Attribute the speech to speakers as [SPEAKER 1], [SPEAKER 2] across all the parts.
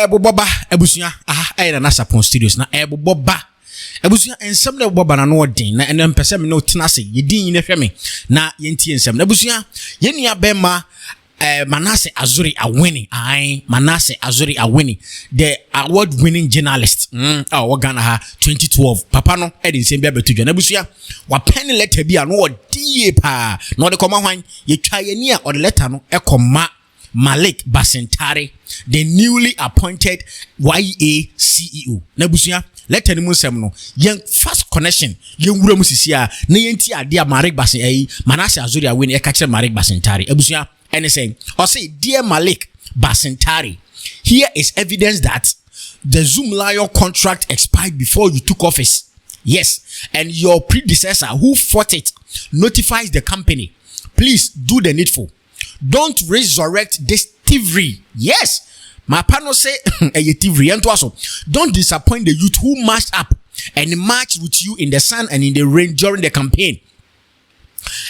[SPEAKER 1] Boba ebusuya na Nasapon Studios na boba ebusuya ensem na boba na no odin na ene mpese me no tena se yedin ne hwe me na yenti ensem na ebusuya ye nua bema Manesseh Awuni Manesseh Awuni, the award-winning journalist. Ghana ha 2012. Papa no edin nsem bia betu dwa ebusuya wa pen letter bia no odie pa no de koma hwan ye twa ye ni a o letter no ekoma Malik Basentari, the newly appointed YA CEO. Nebusuya, let any musem no. Young fast connection. Young wura musisia. Na yenti adia Malik Manesseh Awuni catch Malik Basentari. Ebusuya, anything. Or say, dear Malik Basentari, here is evidence that the Zoomlion contract expired before you took office. Yes, and your predecessor who fought it notifies the company. Please do the needful. Don't resurrect this thievery. Yes, my panel say a thievery. And also, don't disappoint the youth who marched up and marched with you in the sun and in the rain during the campaign.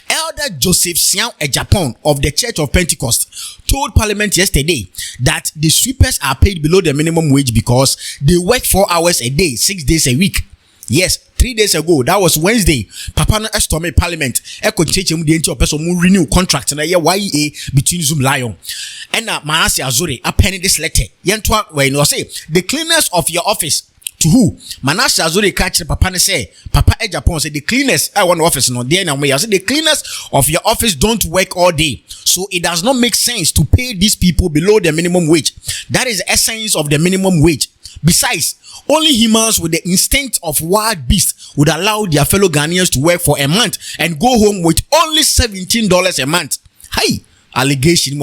[SPEAKER 1] Elder Joseph Siaw Agyepong of the Church of Pentecost told Parliament yesterday that the sweepers are paid below the minimum wage because they work 4 hours a day, 6 days a week. Yes, 3 days ago, that was Wednesday. Papa no estormed Parliament. Eko cheche mu de enti opeso mu renew contract na ye YA between Zoomlion. And Manesseh appended this letter. Yentwa when you say the cleaners of your office. To who? Manesseh catch Papa ne say, Papa Agyepong say the cleaners I want office no there now. I say the cleaners of your office don't work all day. So it does not make sense to pay these people below the minimum wage. That is the essence of the minimum wage. Besides, only humans with the instinct of wild beasts would allow their fellow Ghanaians to work for a month and go home with only $17 a month. Hey, allegation.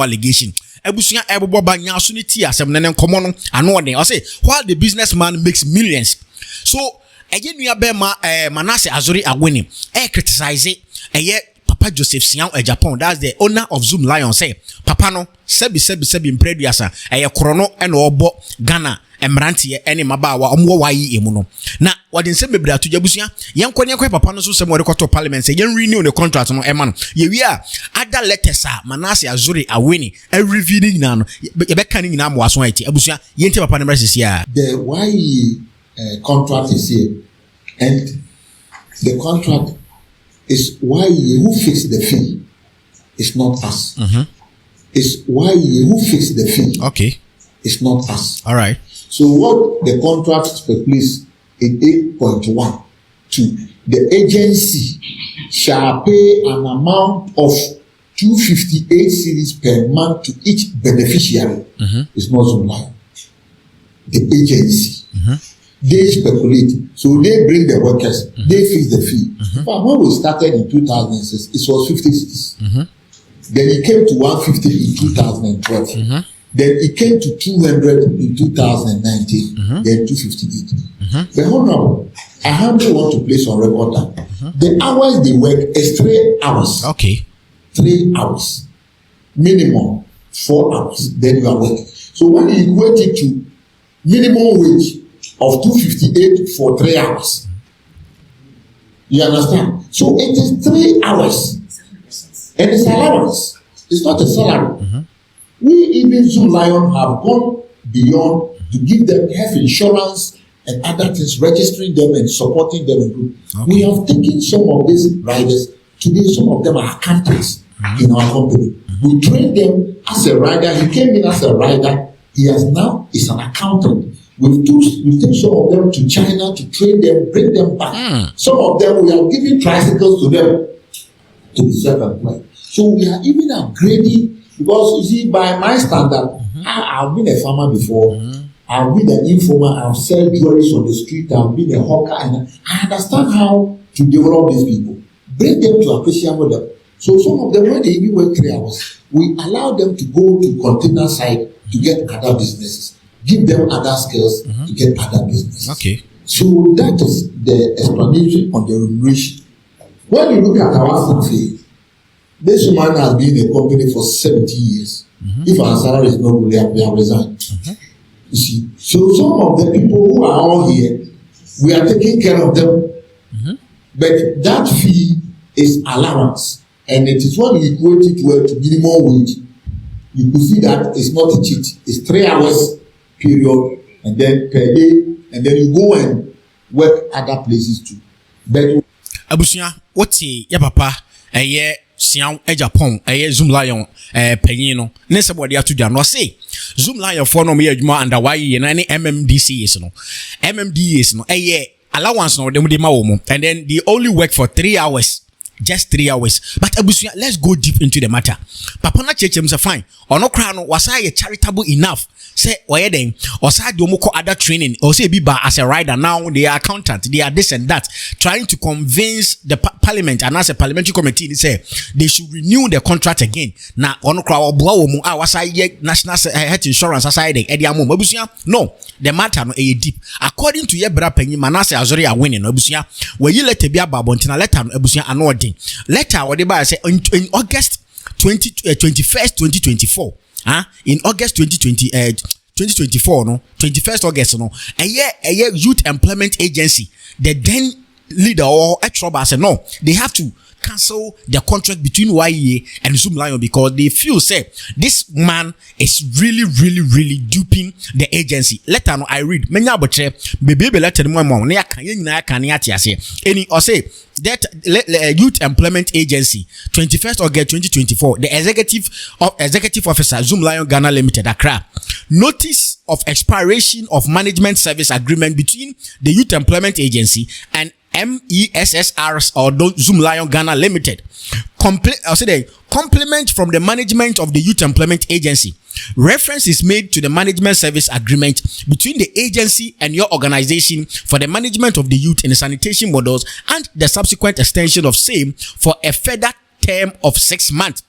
[SPEAKER 1] Ebusuya eboboba nyasuniti asem nenen komo no ano den. I say while the businessman makes millions. So eye nua be Manesseh Awuni criticize Papa Joseph Siaw Agyepong, that's the owner of Zoomlion, say Papa no sebi impreduasa krono ena obo Ghana emrantie ene mabawa omwo wayi emu no na wade nsem bebre atoja busuya yenkone Papa no so sem wode kwato Parliament say yen renew the contract no ema no ye wi a other letters Manesseh Awuni reviewing na no ye be kan nyina mo aso ati abusuya yente Papa no message ya
[SPEAKER 2] the YE contract is here and the contract is YE who fixed the fee. It's not us. It's YE who fixed the fee.
[SPEAKER 1] Okay.
[SPEAKER 2] It's not us.
[SPEAKER 1] All right.
[SPEAKER 2] So what the contract stipulates in 8.1 to the agency shall pay an amount of 258 cedis per month to each beneficiary. It's not Zoomlion. The agency. They speculate. So they bring the workers. They fix the fee. But when we started in 2006, it was 50 cedis. Then it came to 150 in 2012. Then it came to 200 in 2019. Then 258. The Honorable, I humbly want to place on record that the hours they work is 3 hours.
[SPEAKER 1] Okay.
[SPEAKER 2] 3 hours. Minimum 4 hours. Then you are working. So when you equate it to minimum wage of 258 for 3 hours, you understand? So it is 3 hours. And it's allowance. It's not a salary. We even Zoomlion have gone beyond to give them health insurance and other things, registering them and supporting them in group. We have taken some of these riders. Today, some of them are accountants in our company. We train them as a rider. He came in as a rider. He has now is an accountant. We take some of them to China to train them, bring them back. Some of them we are giving tricycles to them to be self-employed. So we are even upgrading, because you see, by my standard, I've been a farmer before. I've been an informer. I've sold jewelry on the street. I've been a hawker, and I understand how to develop these people, bring them to appreciate them. So some of them, when they even work 3 hours, we allow them to go to container side to get other businesses, give them other skills to get other businesses.
[SPEAKER 1] Okay.
[SPEAKER 2] So that is the explanation on the remuneration. When you look at our salary, this woman has been in a company for 70 years. If our salary is not really up, we have resigned. You see, so some of the people who are all here, we are taking care of them. But that fee is allowance, and it is when you equate it to minimum wage. You could see that it's not a cheat. It's 3 hours period, and then per day, and then you go and work other places too. But
[SPEAKER 1] abusia woti ya papa Siaw Agyepong Zoomlion penyin no ne se body atudwa no say Zoomlion for no me adwuma under why na ne MMDCs no allowance no dem dey ma wo mo, and then they only work for 3 hours, just 3 hours. But abusia, let's go deep into the matter. Papa na chechem say fine ono kra no wasa ye charitable enough say oye den osa de omo ko other training or say be ba as a rider. Now they are accountant, they are this and that, trying to convince the parliament and as a parliamentary committee, they say they should renew the contract again. Now ono kra oboa wo mu a wasa ye national health insurance aside e dia mo abusia. No, the matter no e deep. According to ye bra panyi Manesseh Azori Awuni no abusia, we yi letter bi ababontina letter no abusia ano odin letter what they buy say in August 21st 2024 in August 2024 no 21st August no a year youth employment agency, the then leader or a trouble said no, they have to cancel the contract between YE and Zoomlion because they feel say this man is really duping the agency. Letter no I read menya botre bebe letter mo mo na kan nyina kan ya tiase any or say that youth employment agency 21st August 2024, the executive officer Zoomlion Ghana Limited Accra, notice of expiration of management service agreement between the youth employment agency and MESSRs or Zoomlion Ghana Limited. Compliment from the management of the youth employment agency. Reference is made to the management service agreement between the agency and your organization for the management of the youth in the sanitation models and the subsequent extension of same for a further term of 6 months.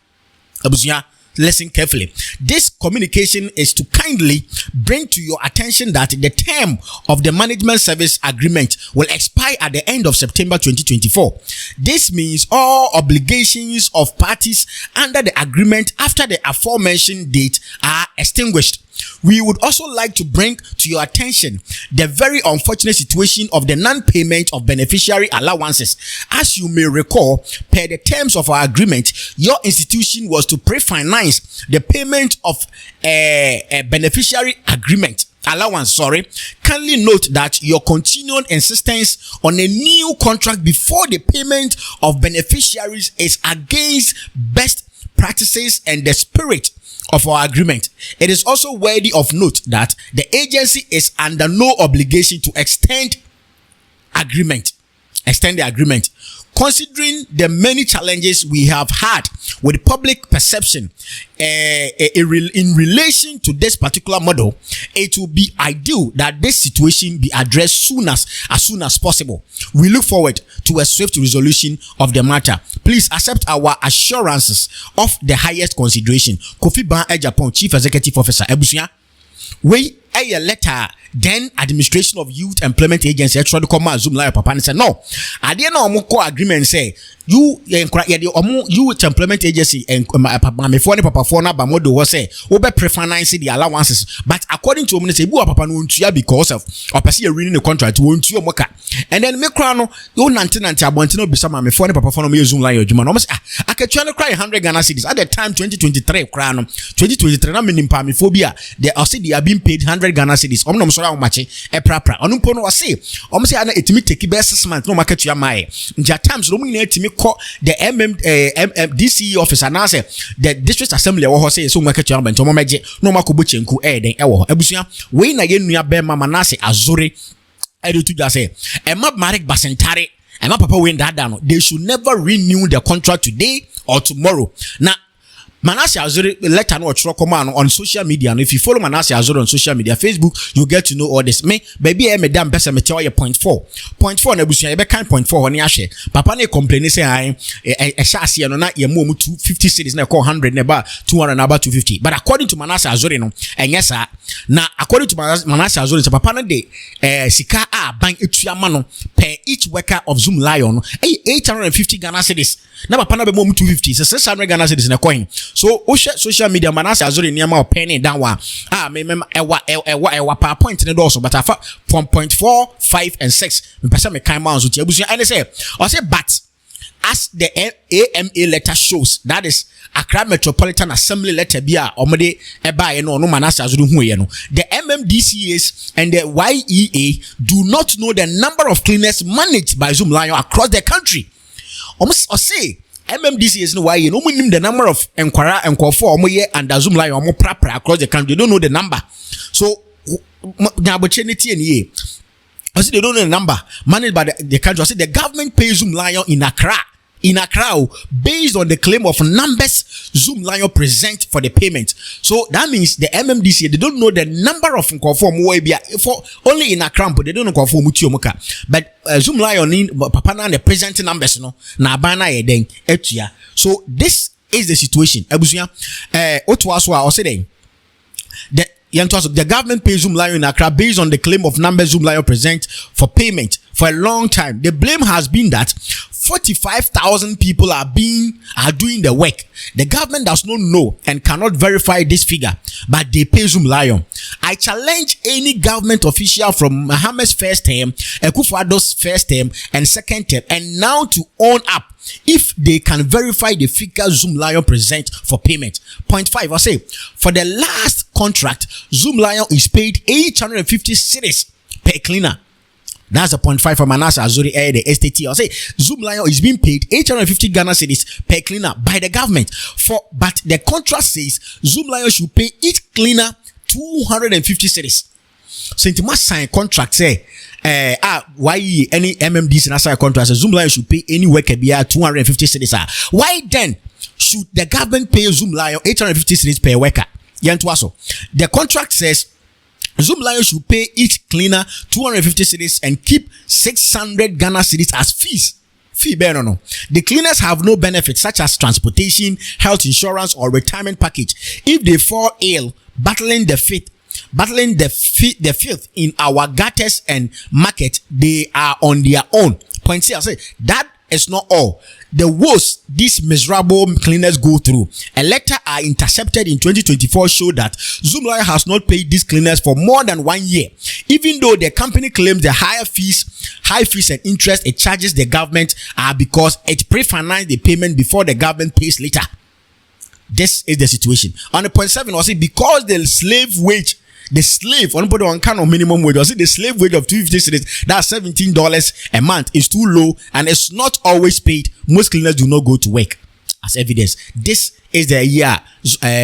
[SPEAKER 1] Abusia, listen carefully. This communication is to kindly bring to your attention that the term of the management service agreement will expire at the end of September 2024. This means all obligations of parties under the agreement after the aforementioned date are extinguished. We would also like to bring to your attention the very unfortunate situation of the non-payment of beneficiary allowances. As you may recall, per the terms of our agreement, your institution was to pre-finance the payment of a beneficiary allowance. Kindly note that your continued insistence on a new contract before the payment of beneficiaries is against best practices and the spirit of our agreement. It is also worthy of note that the agency is under no obligation to extend the agreement. Considering the many challenges we have had with public perception in relation to this particular model, it will be ideal that this situation be addressed as soon as possible. We look forward to a swift resolution of the matter. Please accept our assurances of the highest consideration. Kofi Ban Agyepong, Chief Executive Officer. Ebusia, we a letter then administration of youth employment agency actually come out Zoomlion papa and say no, I didn't know omo agreement say you youth employment agency and me for papa for na ba modo was say we be pre-finance the allowances, but according to omo say bu papa no ntua because of opese you reading the contract won ntua moka, and then me kra no you nante abonte no bisa ma me for papa for no me Zoomlion adwuma no say akatua no cry 100 Ghana cedis at the time 2023 kra no 2023 na me nimpa me phobia they are being paid 100 Ghana cedis omo so mache e prapra onu mpo no wase omo say ana etimi take be 6 months no market ya mai nja times no mu na etimi ko the DCE officer na say the district assembly wo ho say so market ya banto mo meje no makobo chenku den e wo abusua we na ye nua be ma Manesseh Azori edo to just say e ma Marek Basentare e ma papa we ndada no they should never renew the contract today or tomorrow. Now Manesseh Azori letter no chro come on social media. And if you follow Manesseh Azori on social media, Facebook, you get to know all this. Me baby me dam pesa me tell you point 4 na busia e be kan point 4 oni ahye papa na complain say I shase no na ye mo 250 cedis na call 100 na ba 200 na ba 250, but according to Manesseh Azori no enyesa na according to Manesseh Azori so papa na de sika a ban etuama no per each worker of Zoomlion no 850 Ghana cedis na papa na be mo 250 so 600 Ghana cedis na coin. So social media Manesseh Azori niama penny down one me ewa PowerPoint ne also, but afa from point 4, 5 and 6 me pesa me kan man so ti abusu and say or say but as the AMA letter shows, that is Accra Metropolitan Assembly letter bia omode eba ye no Manesseh Azuri hu ye no. The MMDCAs and the YEA do not know the number of cleaners managed by Zoomlion across the country. Almost say MMDCAs no YEA no nim the number of enkwara enkofo omo ye under Zoomlion omo prapra across the country. They don't know the number. So nyabochenity eniye. I say they don't know the number managed by the country. I say the government pays Zoomlion in Accra based on the claim of numbers Zoomlion present for the payment. So that means the MMDC, they don't know the number of for only in Accra, but they don't know but Zoomlion in papa na the present numbers no na bana yeden etua. So this is the situation. Ebusuya otuaso a say the government pays Zoomlion in Accra based on the claim of numbers Zoomlion present for payment for a long time. The blame has been that 45,000 people are doing the work. The government does not know and cannot verify this figure, but they pay Zoomlion. I challenge any government official from Mohammed's first term, Akufo-Addo's first term, and second term, and now to own up if they can verify the figure Zoomlion present for payment. Point 5, I say, for the last contract, Zoomlion is paid 850 cedis per cleaner. That's a 0.5 for Manesseh Azuri the STT. I'll say Zoomlion is being paid 850 Ghana cedis per cleaner by the government. But the contract says Zoomlion should pay each cleaner 250 cedis. So it must sign contract say why any MMDC na sign contract says Zoomlion should pay any worker be 250 cedis. Why then should the government pay Zoomlion 850 cedis per worker? The contract says Zoomlion should pay each cleaner 250 cedis and keep 600 Ghana cedis as fees. No. The cleaners have no benefits such as transportation, health insurance, or retirement package. If they fall ill, battling the filth in our gutters and market, they are on their own. Point C, I say that is not all. The worst these miserable cleaners go through. A letter I intercepted in 2024 showed that Zoomlion has not paid these cleaners for more than 1 year, even though the company claims the high fees and interest it charges the government are because it pre-financed the payment before the government pays later. This is the situation. On the point 7, I say because the slave on one kind of minimum wage, the slave wage of 250 cedis, that's $17 a month, is too low and it's not always paid. Most cleaners do not go to work. As evidence, this is the year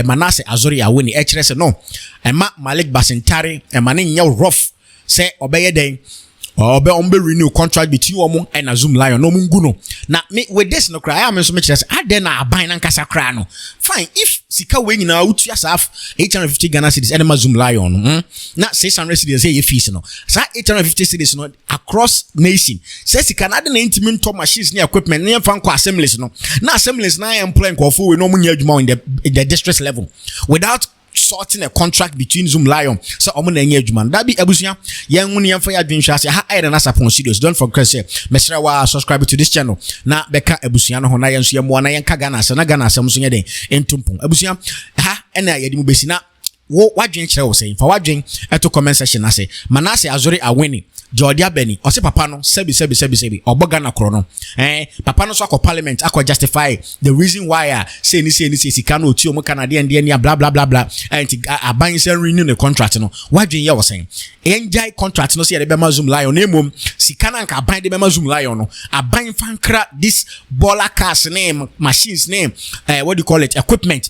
[SPEAKER 1] Manesseh Azuri Awuni HRS no Emma Malik Basintari Emmanin rough say obey den renew contract between Omo and Zoomlion no munguno. Now me with this no cry am so much as I then na aban na nkasa kra no. Fine, if sika we nyina utu asaf 850 Ghana cedis and Zoomlion na 600 cedis say fees no. Sa 850 cedis no across nation. Say sika na de na intimi to machines ne equipment ne fan kwa assemblies no. Na assemblies na employ nkofo we no munya adwuma in the district level without sorting a contract between Zoomlion. So omo na enye adwuma. Da bi abusuya yen hunu yen fa ya adwenhwa ase ha ayre na sapon studios. Don't forget say mesra wa subscribe to this channel na beka abusuya no ho na yen so yemo na yen ka Ghana ase na Ghana ase so nye den entumpon abusuya ha ena yedi mu besi na wo wadwen kire wo say fa wadwen eto comment section ase Manesseh Azuri Awuni Jordia Beni ose papa no sebi oboga na kro no papa no so akọ parliament akọ justify the reason why say sika no oti omo Canadian dia blah blah blah blah and aban say renew the contract no wadwen ye was saying enjoy contract no say de be ma Zoomlion na mom sika na nka aban de be ma Zoomlion no aban fankra this baller cars name machines name what do you call it equipment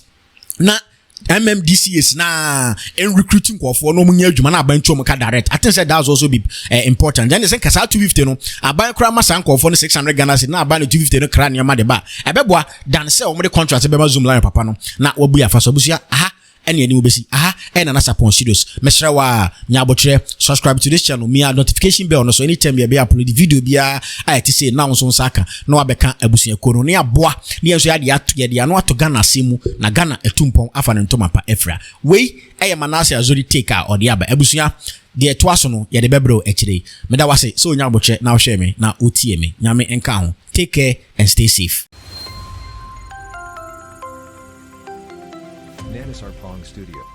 [SPEAKER 1] na MMDC is now in recruiting for no munya adwuma na abancho mo ka direct. I think that also be important. Then they say kasa 250 no aban kra masa nkofo no 600 Ghana cedis na aban 250 no kra nyama de ba ebeboa dan say o mo de contract be ma Zoomlion papa no na wabu ya fa so busia aha ene ani obesi aha ena na sapon studios mesra wa nyabotre subscribe to this channel me notification bell no so anytime you be upload the video bia I to say now so saka no abeka abusia kono ne aboa ne enso ya de ano ato Ghana semu na Ghana etumpon afa ne ntomapa efra we Manesseh Azuri take or the aba abusia de toaso no ye de bebro ekire me da wase so nyabotre na wo share me na otie me nyame enka ho. Take care and stay safe.
[SPEAKER 3] Manesseh Studio.